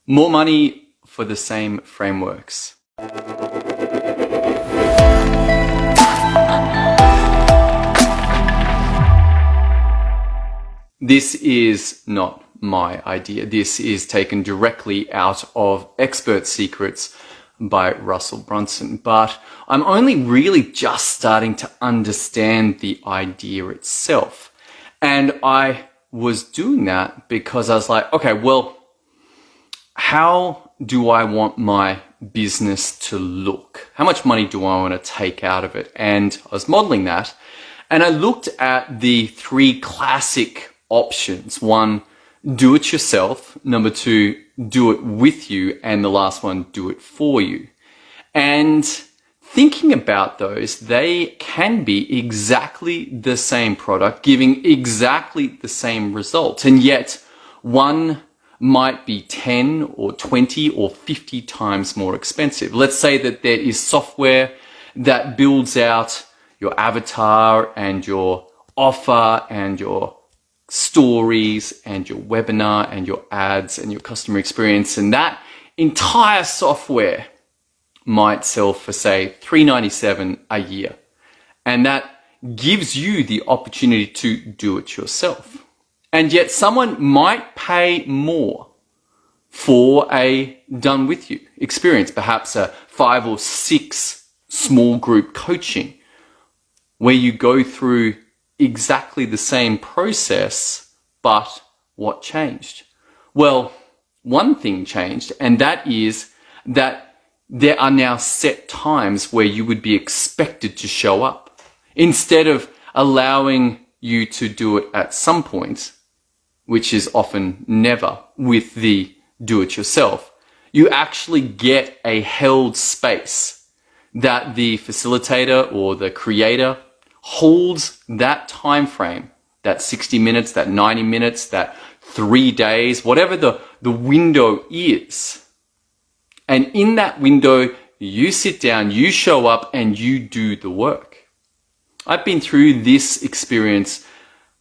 More money for the same frameworks. This is not my idea. This is taken directly out of Expert Secrets by Russell Brunson, but I'm only really just starting to understand the idea itself. And I was doing that because I was like, okay, well, how do I want my business to look? How much money do I want to take out of it? And I was modeling that, and I looked at the three classic options. One, do it yourself. Number two, do it with you. And the last one, do it for you. And thinking about those, they can be exactly the same product, giving exactly the same results. And yet one might be 10 or 20 or 50 times more expensive. Let's say that there is software that builds out your avatar and your offer and your stories and your webinar and your ads and your customer experience, and that entire software might sell for, say, $397 a year, and that gives you the opportunity to do it yourself. And yet someone might pay more for a done with you experience, perhaps a 5 or 6 small group coaching where you go through exactly the same process, but what changed? Well, one thing changed, and that is that there are now set times where you would be expected to show up. Instead of allowing you to do it at some point, which is often never with the do-it-yourself, you actually get a held space that the facilitator or the creator holds that time frame, that 60 minutes, that 90 minutes, that 3 days, whatever the window is. And in that window, you sit down, you show up, and you do the work. I've been through this experience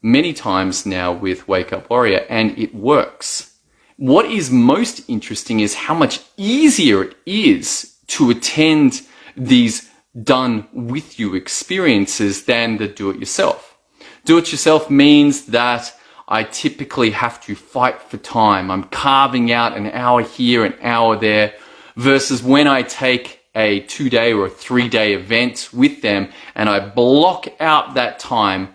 many times now with Wake Up Warrior, and it works. What is most interesting is how much easier it is to attend these done with you experiences than the do-it-yourself. Do-it-yourself means that I typically have to fight for time. I'm carving out an hour here, an hour there, versus when I take a 2-day or a 3-day event with them and I block out that time,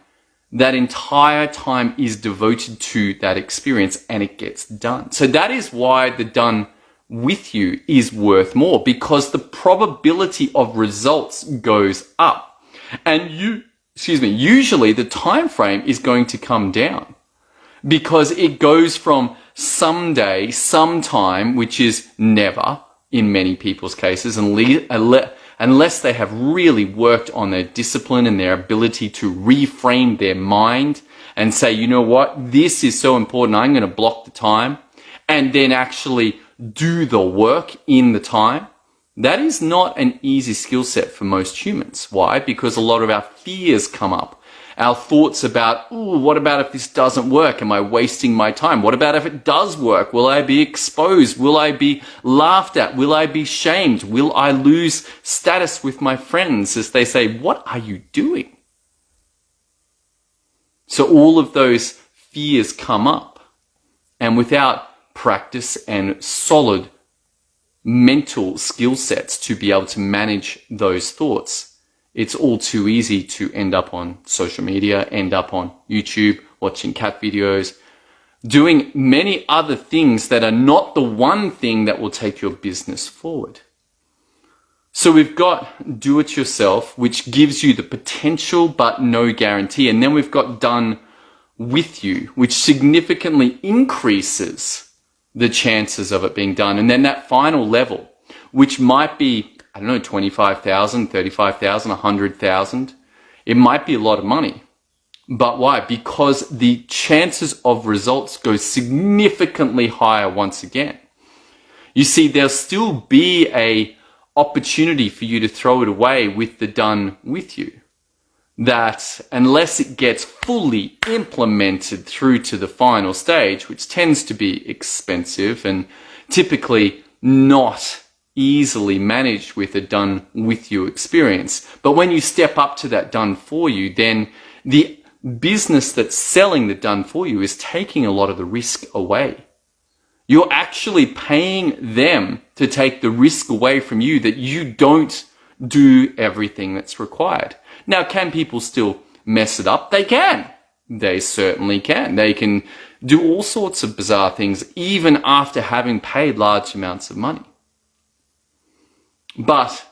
that entire time is devoted to that experience and it gets done. So that is why the done with you is worth more, because the probability of results goes up. And usually the time frame is going to come down because it goes from someday, sometime, which is never in many people's cases, unless they have really worked on their discipline and their ability to reframe their mind and say, you know what, this is so important, I'm going to block the time, and then actually do the work in the time. That is not an easy skill set for most humans. Why? Because a lot of our fears come up. Our thoughts about, ooh, what about if this doesn't work? Am I wasting my time? What about if it does work? Will I be exposed? Will I be laughed at? Will I be shamed? Will I lose status with my friends as they say, what are you doing? So all of those fears come up, and without practice and solid mental skill sets to be able to manage those thoughts, it's all too easy to end up on social media, end up on YouTube, watching cat videos, doing many other things that are not the one thing that will take your business forward. So we've got do it yourself, which gives you the potential but no guarantee. And then we've got done with you, which significantly increases the chances of it being done. And then that final level, which might be, I don't know, 25,000, 35,000, 100,000. It might be a lot of money. But why? Because the chances of results go significantly higher once again. You see, there'll still be a opportunity for you to throw it away with the done with you. That unless it gets fully implemented through to the final stage, which tends to be expensive and typically not easily managed with a done with you experience. But when you step up to that done for you, then the business that's selling the done for you is taking a lot of the risk away. You're actually paying them to take the risk away from you that you don't do everything that's required. Now, can people still mess it up? They can. They certainly can. They can do all sorts of bizarre things even after having paid large amounts of money. But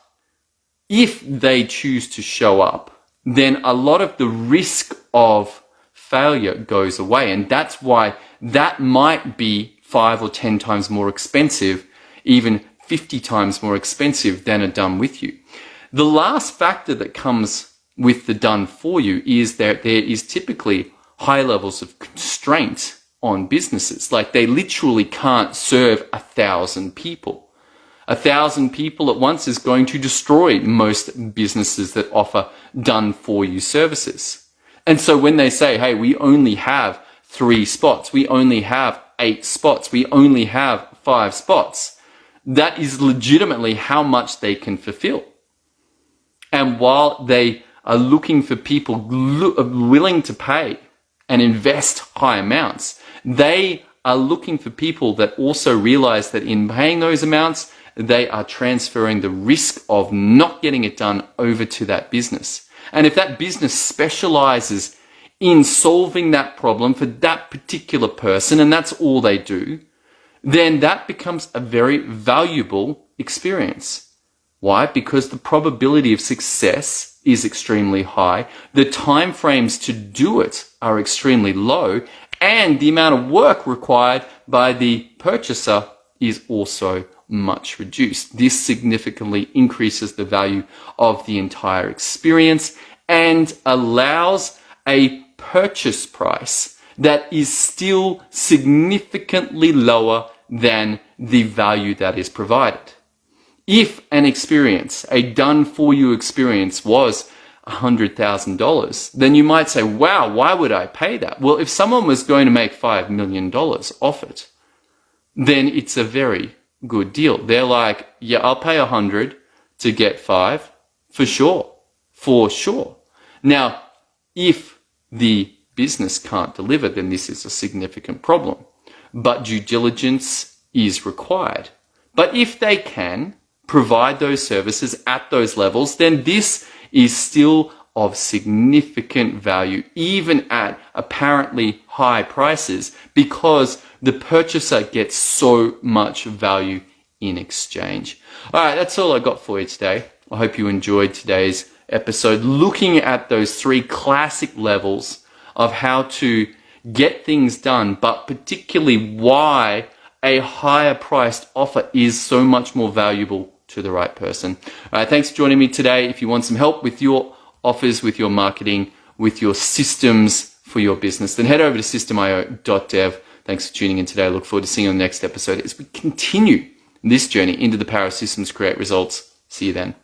if they choose to show up, then a lot of the risk of failure goes away. And that's why that might be 5 or 10 times more expensive, even 50 times more expensive than a done with you. The last factor that comes with the done for you is that there is typically high levels of constraint on businesses. Like they literally can't serve 1,000 people. 1,000 people at once is going to destroy most businesses that offer done for you services. And so when they say, hey, we only have 3 spots, we only have 8 spots, we only have 5 spots, that is legitimately how much they can fulfill. And while they are looking for people willing to pay and invest high amounts, they are looking for people that also realize that in paying those amounts, they are transferring the risk of not getting it done over to that business. And if that business specializes in solving that problem for that particular person, and that's all they do, then that becomes a very valuable experience. Why? Because the probability of success is extremely high, the time frames to do it are extremely low, and the amount of work required by the purchaser is also much reduced. This significantly increases the value of the entire experience and allows a purchase price that is still significantly lower than the value that is provided. If an experience, a done for you experience, was $100,000, then you might say, wow, why would I pay that? Well, if someone was going to make $5 million off it, then it's a very good deal. They're like, yeah, I'll pay 100 to get 5 for sure. For sure. Now, if the business can't deliver, then this is a significant problem. But due diligence is required. But if they can provide those services at those levels, then this is still of significant value, even at apparently high prices, because the purchaser gets so much value in exchange. All right, that's all I got for you today. I hope you enjoyed today's episode, looking at those 3 classic levels of how to get things done, but particularly why a higher priced offer is so much more valuable to the right person. All right, thanks for joining me today. If you want some help with your offers, with your marketing, with your systems for your business, then head over to systemio.dev. Thanks for tuning in today. I look forward to seeing you on the next episode as we continue this journey into the power of systems to create results. See you then.